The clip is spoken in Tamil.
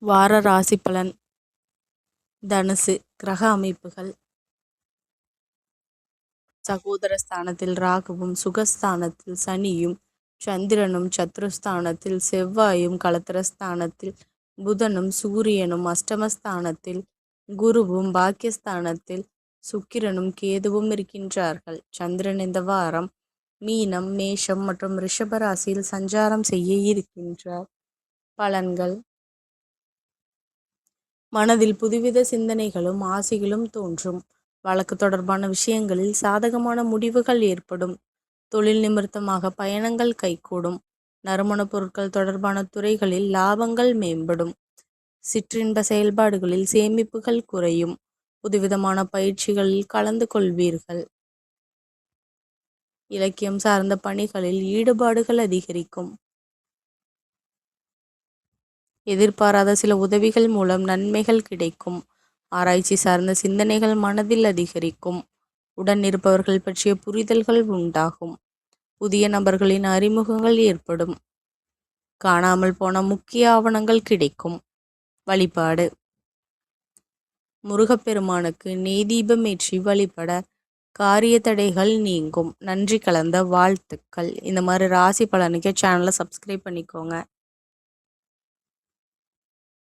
வார ராசி பலன். தனுசு. கிரக அமைப்புகள். சகோதர ஸ்தானத்தில் ராகுவும், சுகஸ்தானத்தில் சனியும், சந்திரனும், சத்ருஸ்தானத்தில் செவ்வாயும், கலத்திரஸ்தானத்தில் புதனும், சூரியனும், அஷ்டமஸ்தானத்தில் குருவும், பாக்கியஸ்தானத்தில் சுக்கிரனும் கேதுவும் இருக்கின்றார்கள். சந்திரன் இந்த வாரம் மீனம், மேஷம் மற்றும் ரிஷப ராசியில் சஞ்சாரம் செய்ய இருக்கின்றார். பலன்கள். மனதில் புதுவித சிந்தனைகளும் ஆசைகளும் தோன்றும். வழக்கு தொடர்பான விஷயங்களில் சாதகமான முடிவுகள் ஏற்படும். தொழில் நிமித்தமாக பயணங்கள் கைகூடும். நறுமணப் பொருட்கள் தொடர்பான துறைகளில் லாபங்கள் மேம்படும். சிற்றின்ப செயல்பாடுகளில் சேமிப்புகள் குறையும். புதுவிதமான பயிற்சிகளில் கலந்து கொள்வீர்கள். இலக்கியம் சார்ந்த பணிகளில் ஈடுபாடுகள் அதிகரிக்கும். எதிர்பாராத சில உதவிகள் மூலம் நன்மைகள் கிடைக்கும். ஆராய்ச்சி சார்ந்த சிந்தனைகள் மனதில் அதிகரிக்கும். உடன் இருப்பவர்கள் பற்றிய புரிதல்கள் உண்டாகும். புதிய நபர்களின் அறிமுகங்கள் ஏற்படும். காணாமல் போன முக்கிய ஆவணங்கள் கிடைக்கும். வழிபாடு. முருகப்பெருமானுக்கு நெய் தீபம் ஏற்றி வழிபட காரிய தடைகள் நீங்கும். நன்றி கலந்த வாழ்த்துக்கள். இந்த மாதிரி ராசி பலனுக்கு சேனலை சப்ஸ்கிரைப் பண்ணிக்கோங்க.